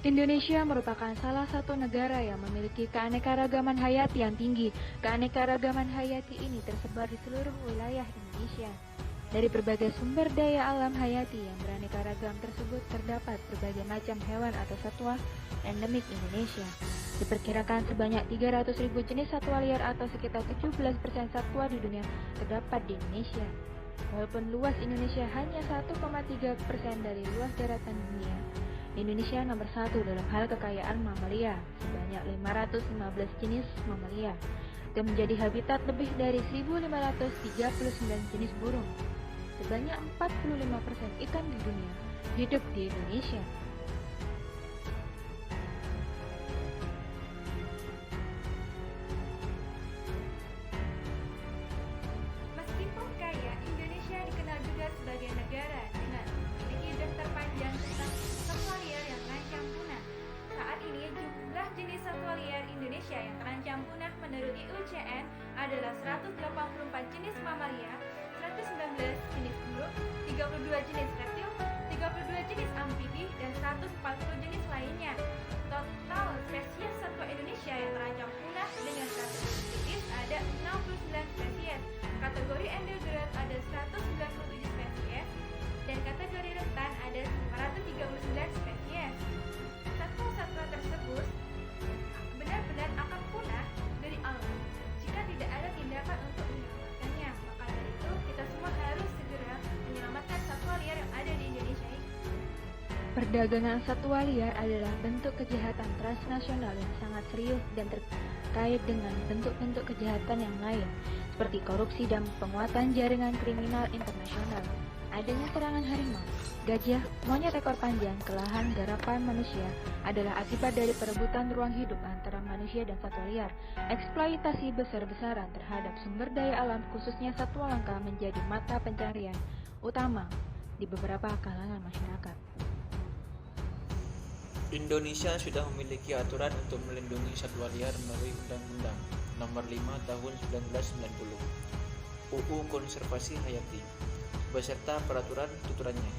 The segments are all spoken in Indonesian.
Indonesia merupakan salah satu negara yang memiliki keanekaragaman hayati yang tinggi. Keanekaragaman hayati ini tersebar di seluruh wilayah Indonesia. Dari berbagai sumber daya alam hayati yang beraneka ragam tersebut terdapat berbagai macam hewan atau satwa endemik Indonesia. Diperkirakan sebanyak 300.000 jenis satwa liar atau sekitar 17% satwa di dunia terdapat di Indonesia. Walaupun luas Indonesia hanya 1,3% dari luas daratan dunia, Indonesia nomor 1 dalam hal kekayaan mamalia, sebanyak 515 jenis mamalia, dan menjadi habitat lebih dari 1.539 jenis burung. Sebanyak 45% ikan di dunia hidup di Indonesia. Meskipun kaya, Indonesia dikenal juga sebagai negara dengan memiliki daftar panjang tentang satwa liar yang terancam punah. Saat ini jumlah jenis satwa liar Indonesia yang terancam punah menurut IUCN adalah 184 jenis mamalia, 119 jenis burung, 32 jenis reptil, 32 jenis amfibi, dan 140 jenis lainnya. Total spesies satwa Indonesia yang terancam punah dengan status kritis ada 69 spesies. Kategori endangered ada 197 spesies dan kategori rentan ada 539 spesies. Satwa-satwa tersebut benar-benar akan punah dari alam jika tidak ada tindakan untuk menyelamatkannya. Maka dari itu, kita semua harus segera menyelamatkan satwa liar yang ada di Indonesia ini. Perdagangan satwa liar adalah bentuk kejahatan transnasional yang sangat serius dan terkait dengan bentuk-bentuk kejahatan yang lain, seperti korupsi dan penguatan jaringan kriminal internasional. Adanya serangan harimau, gajah, monyet ekor panjang ke lahan garapan manusia adalah akibat dari perebutan ruang hidup antara manusia dan satwa liar. Eksploitasi besar-besaran terhadap sumber daya alam khususnya satwa langka menjadi mata pencarian utama di beberapa kalangan masyarakat. Indonesia sudah memiliki aturan untuk melindungi satwa liar melalui Undang-Undang Nomor 5 Tahun 1990, UU Konservasi Hayati, beserta peraturan tuturannya.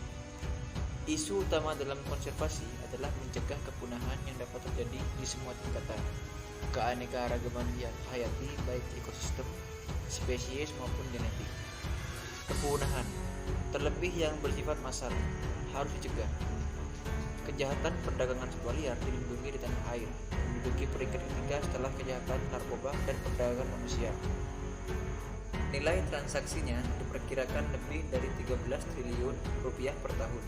Isu utama dalam konservasi adalah mencegah kepunahan yang dapat terjadi di semua tingkatan keanekaragaman hayati baik ekosistem, spesies maupun genetik. Kepunahan, terlebih yang bersifat massal, harus dicegah. Kejahatan perdagangan satwa liar dilindungi di tanah air, menduduki peringkat ketiga setelah kejahatan narkoba dan perdagangan manusia. Nilai transaksinya diperkirakan lebih dari 13 triliun rupiah per tahun.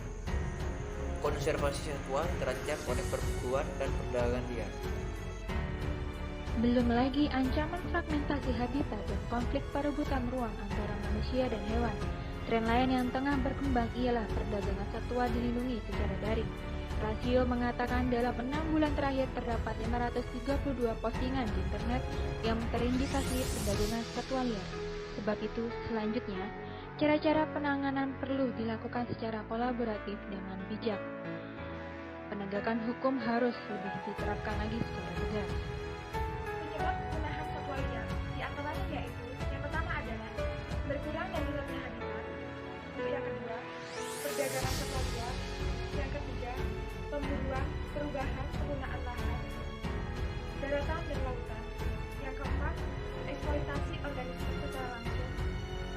Konservasi satwa terancam oleh perburuan dan perdagangan liar. Belum lagi ancaman fragmentasi habitat dan konflik perebutan ruang antara manusia dan hewan. Tren lain yang tengah berkembang ialah perdagangan satwa dilindungi secara daring. Rasio mengatakan dalam 6 bulan terakhir terdapat 532 postingan di internet yang terindikasi perdagangan satwa liar. Sebab itu, selanjutnya, cara-cara penanganan perlu dilakukan secara kolaboratif dengan bijak. Penegakan hukum harus lebih diterapkan lagi secara tegas. Penyebab kepunahan satwa liar di antaranya yaitu yang pertama adalah berkurang dan hilangnya habitat, yang kedua perdagangan satwa liar, yang ketiga pemburuan, perubahan penggunaan lahan, daratan dan lautan, yang keempat eksploitasi organisme secara langsung,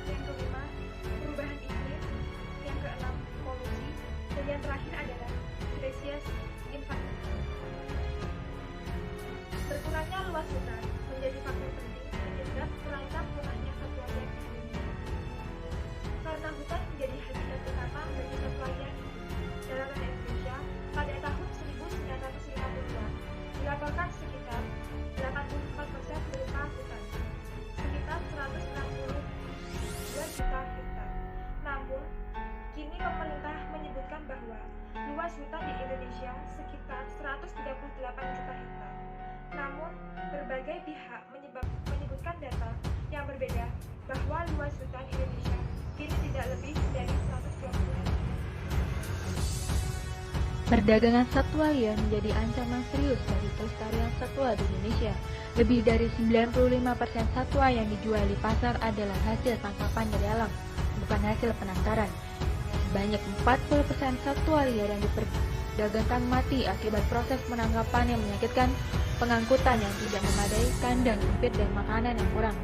yang kelima perubahan iklim, yang keenam polusi, dan yang terakhir adalah spesies invasif. Berkurangnya luas hutan menjadi faktor penting penyebab terancam punahnya satwa liar di Indonesia. Karena hutan menjadi habitat utama bagi satwa liar daratan Indonesia, pada tahun 1950-an dilaporkan sekitar 84% berupa hutan, sekitar 162 juta hektar. Namun, kini pemerintah menyebutkan bahwa luas hutan di Indonesia sekitar 138 juta hektar. Namun, berbagai pihak menyebutkan data yang berbeda bahwa luas hutan Indonesia kini tidak lebih dari 120 hektar. Perdagangan satwa liar menjadi ancaman serius bagi pelestarian satwa di Indonesia. Lebih dari 95% satwa yang dijual di pasar adalah hasil tangkapan dari alam, bukan hasil penangkaran. Sebanyak 40% satwa liar yang dagangkan mati akibat proses penangkapan yang menyakitkan, pengangkutan yang tidak memadai, kandang sempit dan makanan yang kurang.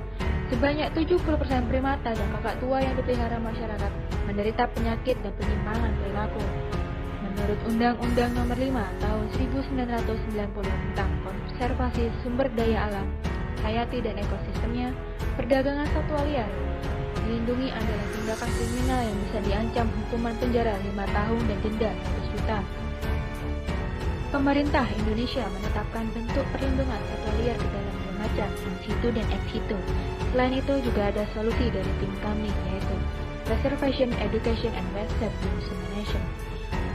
Sebanyak 70% primata dan kakak tua yang dipelihara masyarakat menderita penyakit dan penyimpangan perilaku. Menurut Undang-Undang Nomor 5 Tahun 1990 tentang Konservasi Sumber Daya Alam, Hayati dan Ekosistemnya, perdagangan satwa liar dilindungi adalah tindakan kriminal yang bisa diancam hukuman penjara 5 tahun dan denda 100 juta. Pemerintah Indonesia menetapkan bentuk perlindungan satwa liar ke dalam dua macam, in situ dan ex situ. Selain itu juga ada solusi dari tim kami, yaitu Preservation, Education, and Website Dissemination.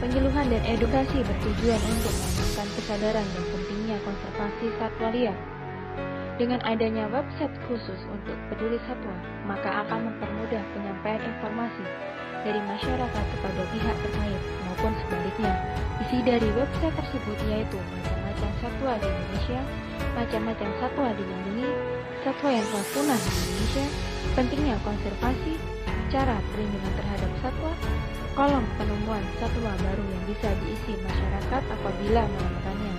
Penyuluhan dan edukasi bertujuan untuk menanamkan kesadaran dan pentingnya konservasi satwa liar. Dengan adanya website khusus untuk peduli satwa, maka akan mempermudah penyampaian informasi dari masyarakat kepada pihak terkait maupun sebaliknya. Isi dari website tersebut yaitu macam-macam satwa di Indonesia, macam-macam satwa dilindungi, satwa yang telah punah di Indonesia, pentingnya konservasi, cara perlindungan terhadap satwa, kolom penemuan satwa baru yang bisa diisi masyarakat apabila menemukannya,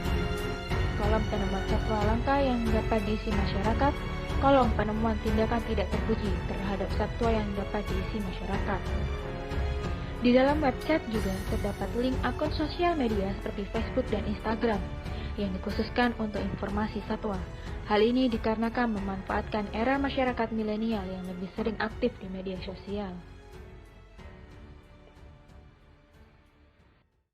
kolom penemuan satwa langka yang dapat diisi masyarakat, kolom penemuan tindakan tidak terpuji terhadap satwa yang dapat diisi masyarakat. Di dalam website juga terdapat link akun sosial media seperti Facebook dan Instagram yang dikhususkan untuk informasi satwa. Hal ini dikarenakan memanfaatkan era masyarakat milenial yang lebih sering aktif di media sosial.